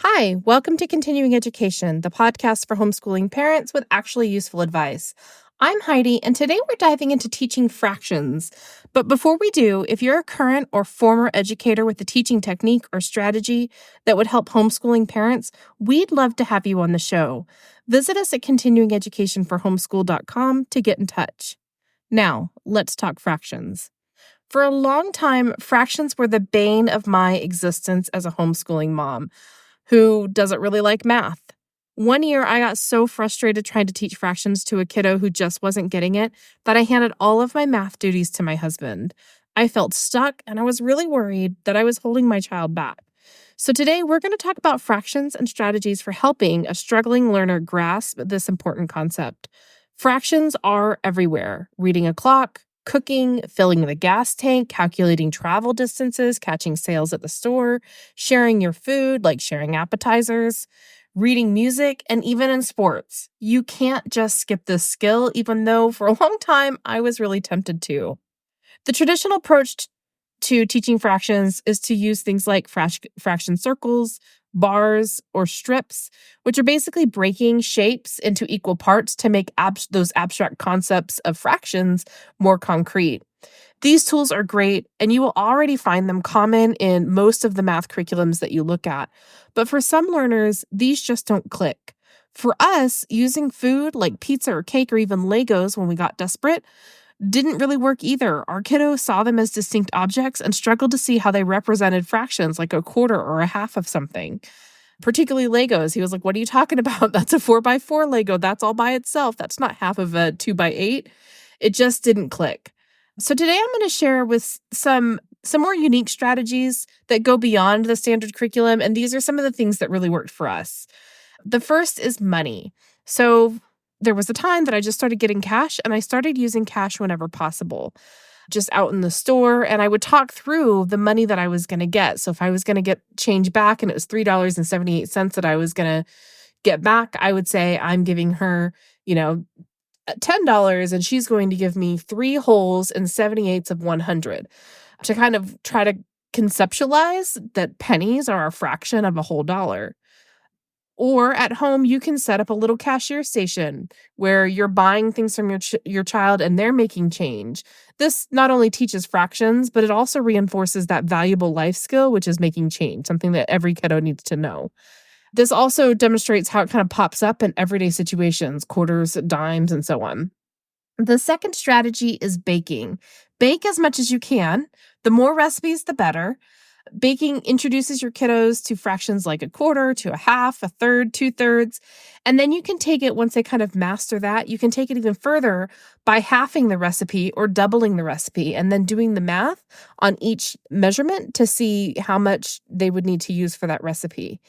Hi, welcome to Continuing Education, the podcast for homeschooling parents with actually useful advice. I'm Heidi, and today we're diving into teaching fractions. But before we do, if you're a current or former educator with a teaching technique or strategy that would help homeschooling parents, we'd love to have you on the show. Visit us at continuingeducationforhomeschool.com to get in touch. Now, let's talk fractions. For a long time, fractions were the bane of my existence as a homeschooling mom who doesn't really like math. One year, I got so frustrated trying to teach fractions to a kiddo who just wasn't getting it that I handed all of my math duties to my husband. I felt stuck, and I was really worried that I was holding my child back. So today, we're going to talk about fractions and strategies for helping a struggling learner grasp this important concept. Fractions are everywhere: reading a clock, cooking, filling the gas tank, calculating travel distances, catching sales at the store, sharing your food, like sharing appetizers, reading music, and even in sports. You can't just skip this skill, even though for a long time I was really tempted to. The traditional approach to teaching fractions is to use things like fraction circles, bars, or strips, which are basically breaking shapes into equal parts to make those abstract concepts of fractions more concrete. These tools are great, and you will already find them common in most of the math curriculums that you look at. But for some learners, these just don't click. For us, using food like pizza or cake or even Legos when we got desperate didn't really work either. Our kiddo saw them as distinct objects and struggled to see how they represented fractions like a quarter or a half of something. Particularly Legos. He was like, "What are you talking about? That's a 4x4 Lego. That's all by itself. That's not half of a 2x8." It just didn't click. So today I'm going to share with some more unique strategies that go beyond the standard curriculum, and these are some of the things that really worked for us. The first is money. So there was a time that I just started getting cash, and I started using cash whenever possible, just out in the store. And I would talk through the money that I was going to get. So if I was going to get change back and it was $3.78 that I was going to get back, I would say I'm giving her, $10, and she's going to give me 3 wholes and 78ths of 100 to kind of try to conceptualize that pennies are a fraction of a whole dollar. Or at home, you can set up a little cashier station where you're buying things from your child and they're making change. This not only teaches fractions, but it also reinforces that valuable life skill, which is making change, something that every kiddo needs to know. This also demonstrates how it kind of pops up in everyday situations, quarters, dimes, and so on. The second strategy is baking. Bake as much as you can. The more recipes, the better. Baking introduces your kiddos to fractions like a quarter, to a half, a third, 2/3. And then you can take it, once they kind of master that, you can take it even further by halving the recipe or doubling the recipe and then doing the math on each measurement to see how much they would need to use for that recipe.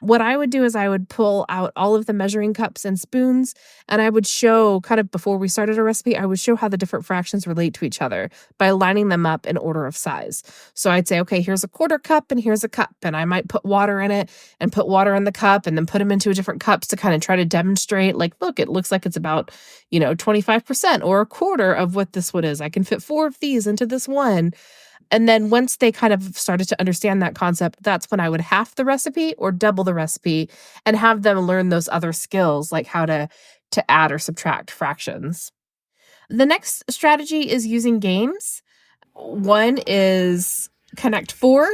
What I would do is I would pull out all of the measuring cups and spoons, and I would show, kind of before we started a recipe, I would show how the different fractions relate to each other by lining them up in order of size. So I'd say, okay, here's a quarter cup and here's a cup, and I might put water in it and put water in the cup and then put them into different cups to kind of try to demonstrate, like, look, it looks like it's about, 25% or a quarter of what this one is. I can fit 4 of these into this one. And then once they kind of started to understand that concept, that's when I would half the recipe or double the recipe and have them learn those other skills like how to add or subtract fractions. The next strategy is using games. One is Connect Four,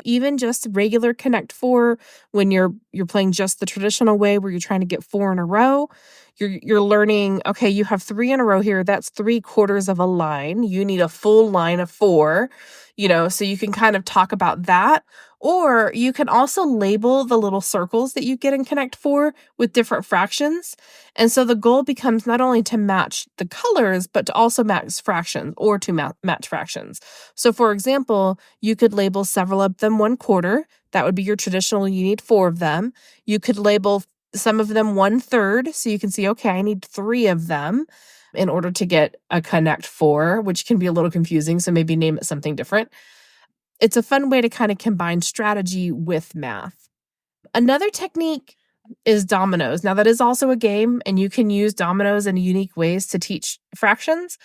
even just regular Connect Four when you're playing just the traditional way where you're trying to get 4 in a row. You're learning, okay, you have 3 in a row here. That's 3/4 of a line. You need a full line of 4, so you can kind of talk about that. Or you can also label the little circles that you get in Connect Four with different fractions. And so the goal becomes not only to match the colors, but to also match fractions or to match fractions. So for example, you could label several of them 1/4. That would be your traditional, you need 4 of them. You could label some of them 1/3. So you can see, okay, I need 3 of them in order to get a Connect Four, which can be a little confusing. So maybe name it something different. It's a fun way to kind of combine strategy with math. Another technique is dominoes. Now, that is also a game, and you can use dominoes in unique ways to teach fractions.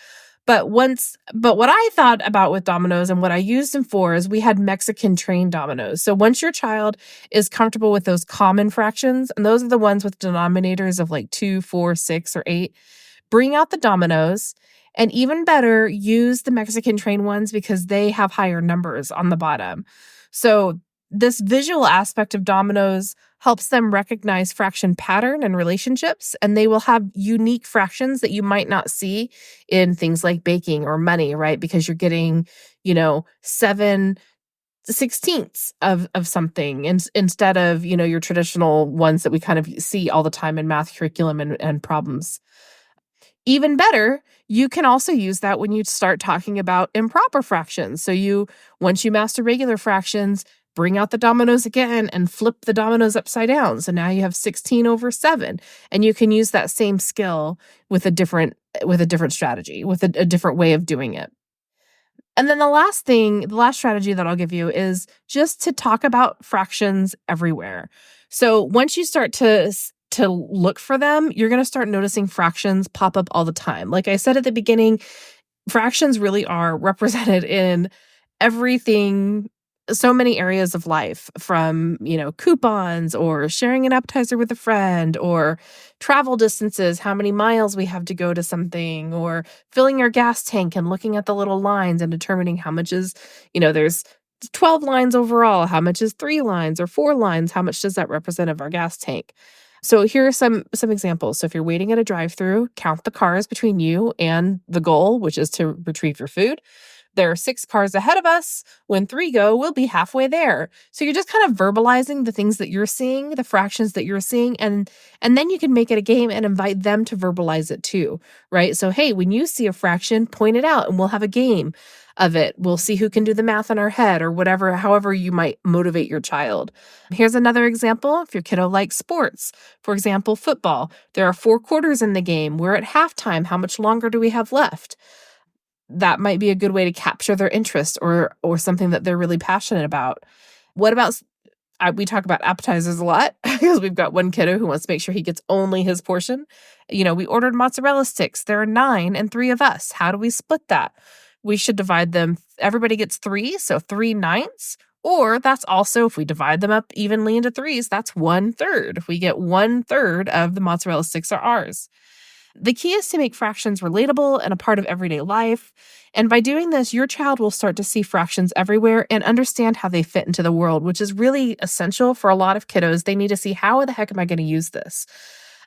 But what I thought about with dominoes and what I used them for is we had Mexican trained dominoes. So once your child is comfortable with those common fractions, and those are the ones with denominators of like 2, 4, 6, or 8, bring out the dominoes, and even better, use the Mexican trained ones because they have higher numbers on the bottom. So this visual aspect of dominoes helps them recognize fraction pattern and relationships, and they will have unique fractions that you might not see in things like baking or money, right? Because you're getting, 7/16 of something instead of, your traditional ones that we kind of see all the time in math curriculum and problems. Even better, you can also use that when you start talking about improper fractions. So once you master regular fractions, bring out the dominoes again and flip the dominoes upside down. So now you have 16 over 7, and you can use that same skill with a different strategy, with a different way of doing it. And then the last strategy that I'll give you is just to talk about fractions everywhere. So once you start to look for them, you're going to start noticing fractions pop up all the time. Like I said at the beginning, fractions really are represented in everything, so many areas of life, from, coupons or sharing an appetizer with a friend, or travel distances, how many miles we have to go to something, or filling your gas tank and looking at the little lines and determining how much is, there's 12 lines overall, how much is 3 lines or 4 lines, how much does that represent of our gas tank? So here are some examples. So if you're waiting at a drive-through, count the cars between you and the goal, which is to retrieve your food. There are 6 cars ahead of us. When 3 go, we'll be halfway there. So you're just kind of verbalizing the things that you're seeing, the fractions that you're seeing, and then you can make it a game and invite them to verbalize it too, right? So hey, when you see a fraction, point it out and we'll have a game of it. We'll see who can do the math in our head, or whatever, however you might motivate your child. Here's another example. If your kiddo likes sports, for example, football, there are 4 quarters in the game. We're at halftime. How much longer do we have left? That might be a good way to capture their interest, or something that they're really passionate about. What about we talk about appetizers a lot because we've got one kiddo who wants to make sure he gets only his portion. We ordered mozzarella sticks. There are 9 and 3 of us. How do we split that? We should divide them. Everybody gets 3, so 3/9. Or that's also, if we divide them up evenly into threes, that's 1/3. We get 1/3 of the mozzarella sticks are ours. The key is to make fractions relatable and a part of everyday life. And by doing this, your child will start to see fractions everywhere and understand how they fit into the world, which is really essential for a lot of kiddos. They need to see, how the heck am I going to use this?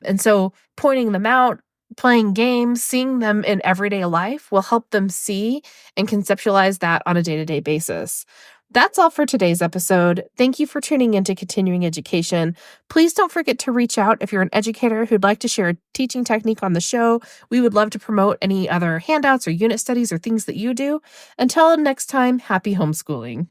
And so pointing them out, playing games, seeing them in everyday life will help them see and conceptualize that on a day-to-day basis. That's all for today's episode. Thank you for tuning into Continuing Education. Please don't forget to reach out if you're an educator who'd like to share a teaching technique on the show. We would love to promote any other handouts or unit studies or things that you do. Until next time, happy homeschooling.